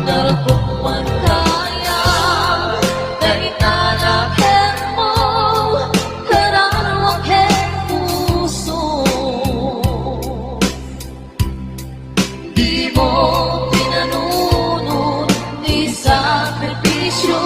Darapok man kaya kay tanakin mo karanawang puso. Di mo pinanunod ni sakripisyo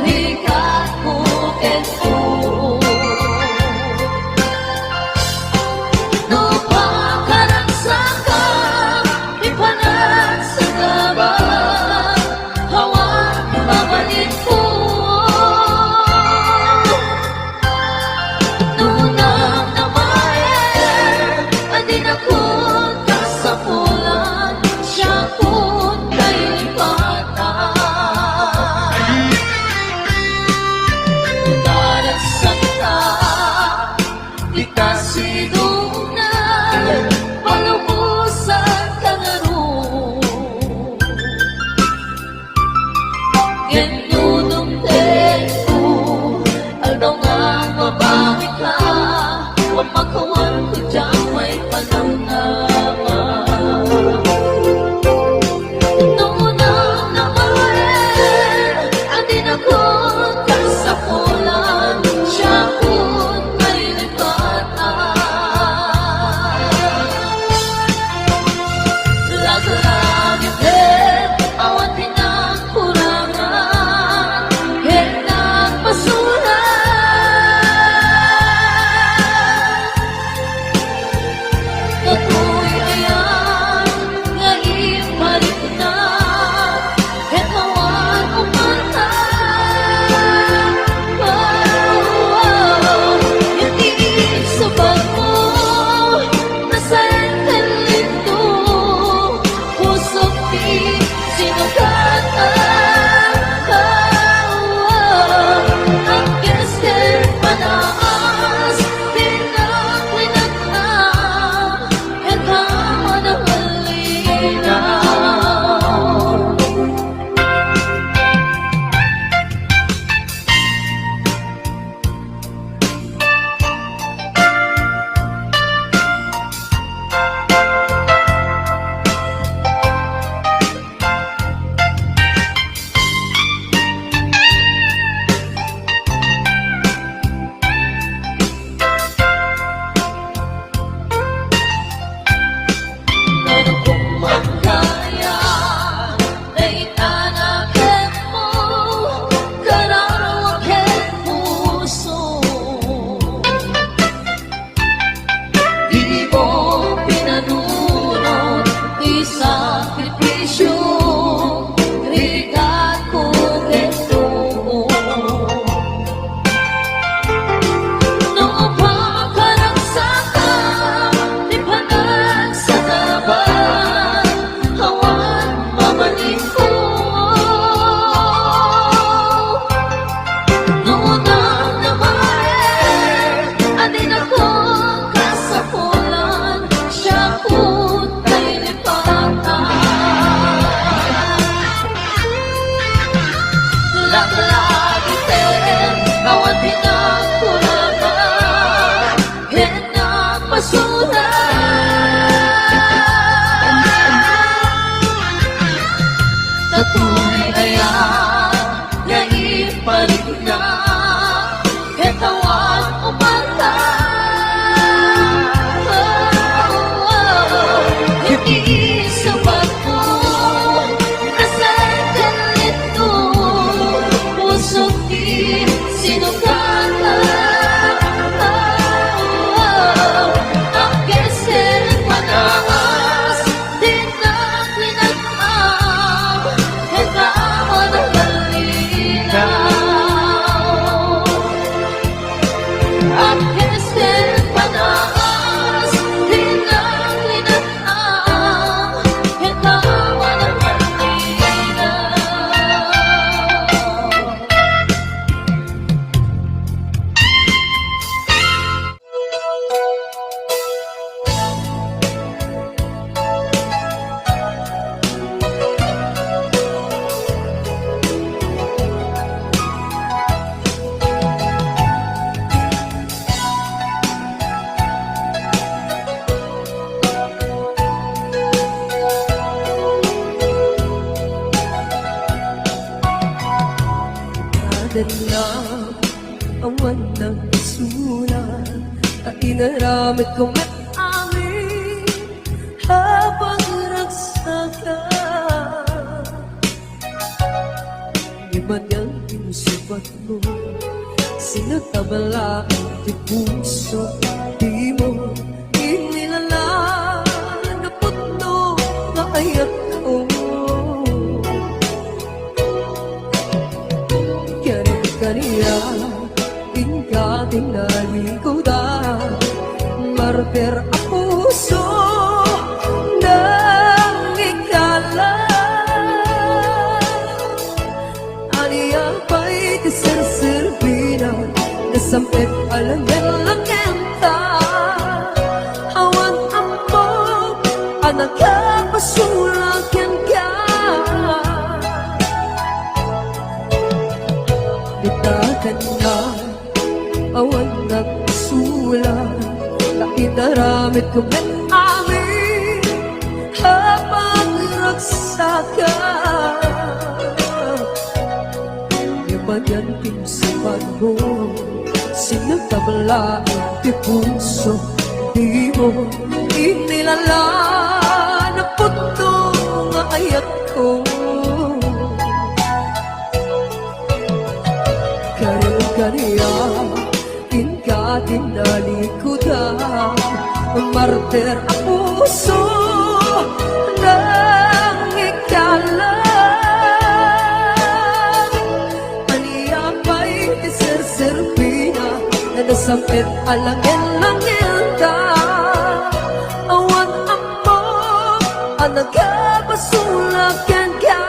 likat mo keto. No pagkaragsaka ipanag sa gaban hawan babalik ko. Nunang namayan adin ako kasapulan Bitagan na awan ng isula at inaramit ko may amin habang nagsaka. Iba niyang inusubat mo, sinatabala ang puso, di mo inilala na putno na ayak ko. Kaniya, tingka tinalikodan, martir ang puso ng ikala. Aniya pa'y tiserserbina, nasampit alangan-langan ta. Awan mo, anak ka, pasulakan ka. Bitagan na awan ng isula na inaramit ko may amin habang nagsaka. Yaman yan pinsipan mo, sinagtabala ang puso, di mo inilala na puto nga ayat ko. Kaniya, tingka tinalikodan, martir ang puso ng ikala. Aniya pa'y iserserbina na nasampit alangin-langin ka. Awan mo, anak ka, pasulakan ka.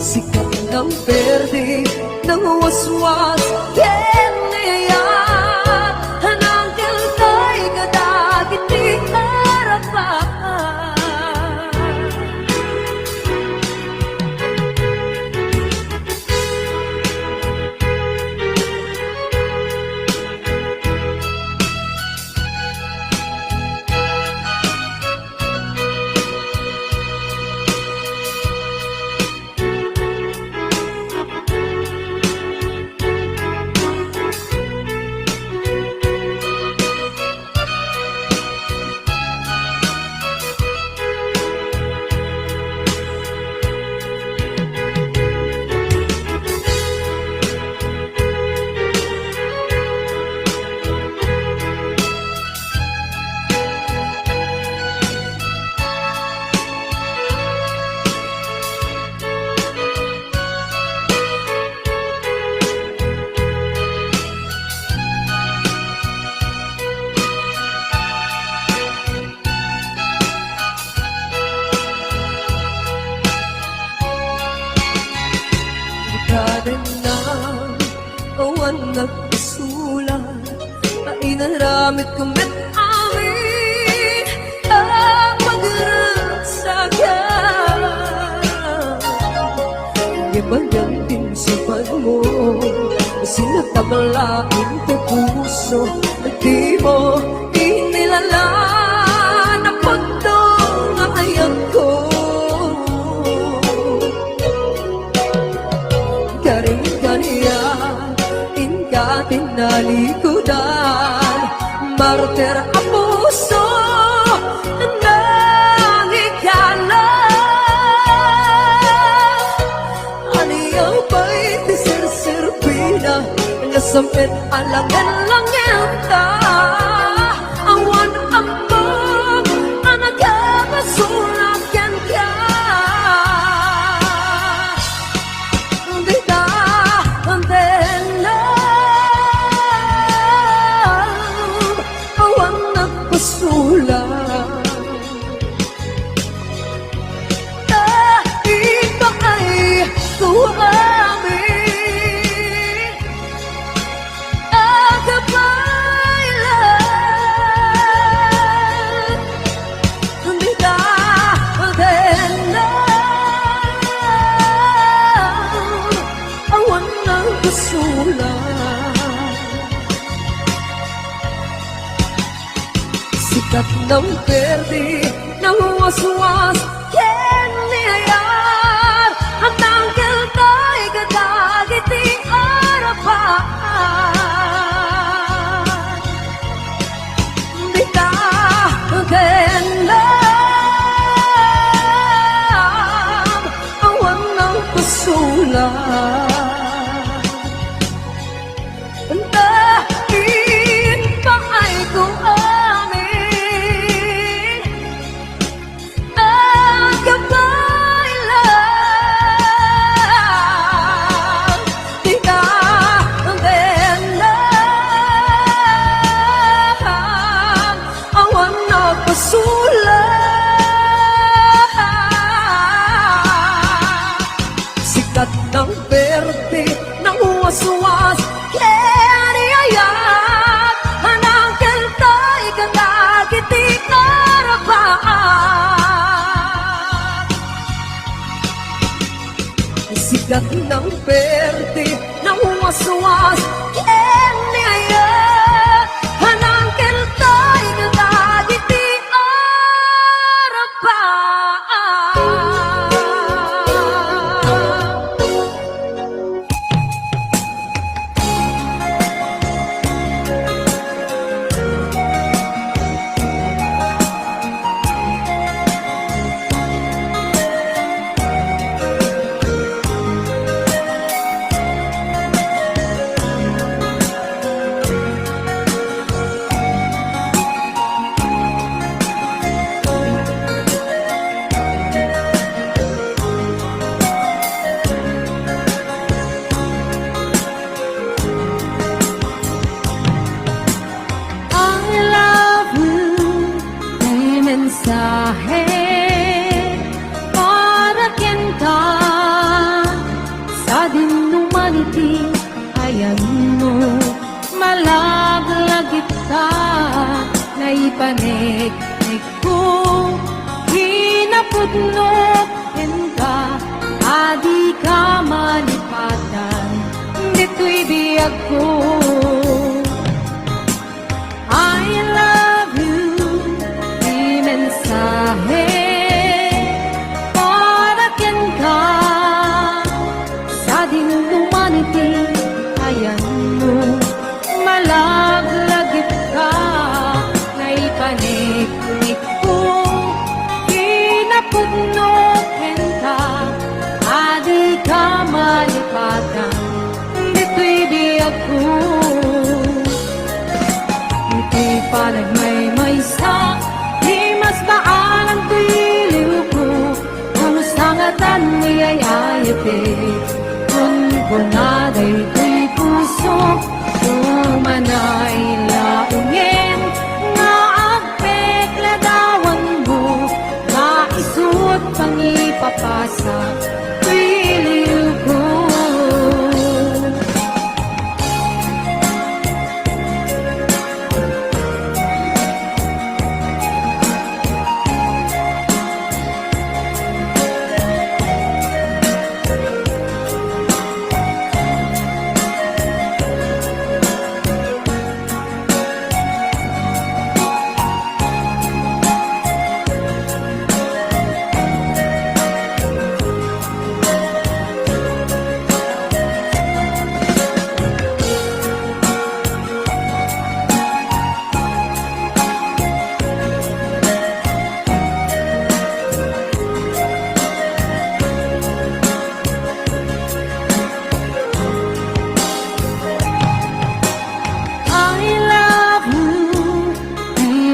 Sikat ng verde ng waswas keniyan, hanangkel kay kadagit di harapan. Bitagan na awan ng isula na inaramit ko may amin ang magsaka. Iba niyang pinsipan mo, sinatabala ang puso, di mo inilala na pagto nga ayak ko. Kaniya, tingka tinalikodan, martir ang puso ng ikala. Aniya pa'y tiserserbina, nasampit alangan-langan ta. Awan mo, anak ka, pasulakan ka. Awan ng susulat. Sikat ng berde ng waswas keniyayar ang tanggal tayo kadagit di arapan. Bita kenlam awan ng pasulat. Dahil pa ay kung amin ang gabay lang. Di ka din lang awan na pasulat. Sikat ng berde ng waswas keniyayat anang keltay kadagit di arapan. Sikat ng berde ng waswas keniyayat anang keltay kadagit di arapan. I love you, may mensahe para kenta sa dinumaniti. Ayan mo, malaglagit ka, naipanik-nik ko, hinapudnokin ka, adi ka malipatan, dito'y biyag ko. I love you, di mensahe para ken ka sa dinumaniti. Ayan mo, malaglagit ka, naipanik-nik ko, hinapudnokin ka, adi ka malipatan, dito'y biyag ko. Ito'y panagmay-maysa, limas baan ang tiliw ko, kung sangatan niya'y ayate, kung bunaday ko'y puso, kumanay laungin, nga agpekladawan mo, maisut pangipapasa, tiliw ko.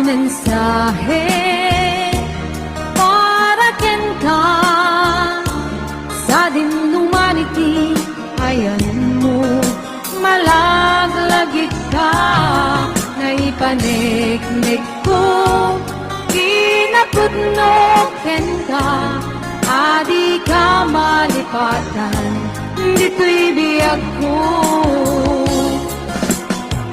mensahe para ken ka sa dinumaniti. Ayan mo, malaglagit ka, naipanik-nik ko, kinapudnoken ka, adi ka malipatan, dito'y biyag ko.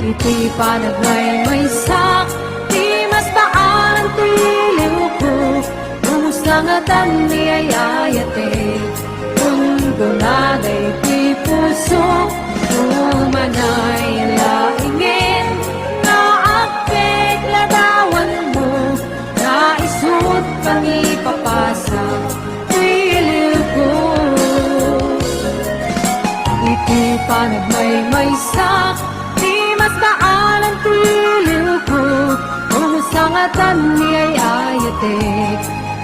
Ito'y panagmay-maysak, di mas baan ang tiliw ko, kumusangatan niyayayate, kung donaday ti puso, pa nagmaymaysak, di mas daanan tiliw ko, umusangatan ni ay ayate,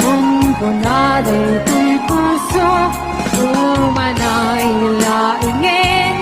umpunada ito'y puso, umanay laingin,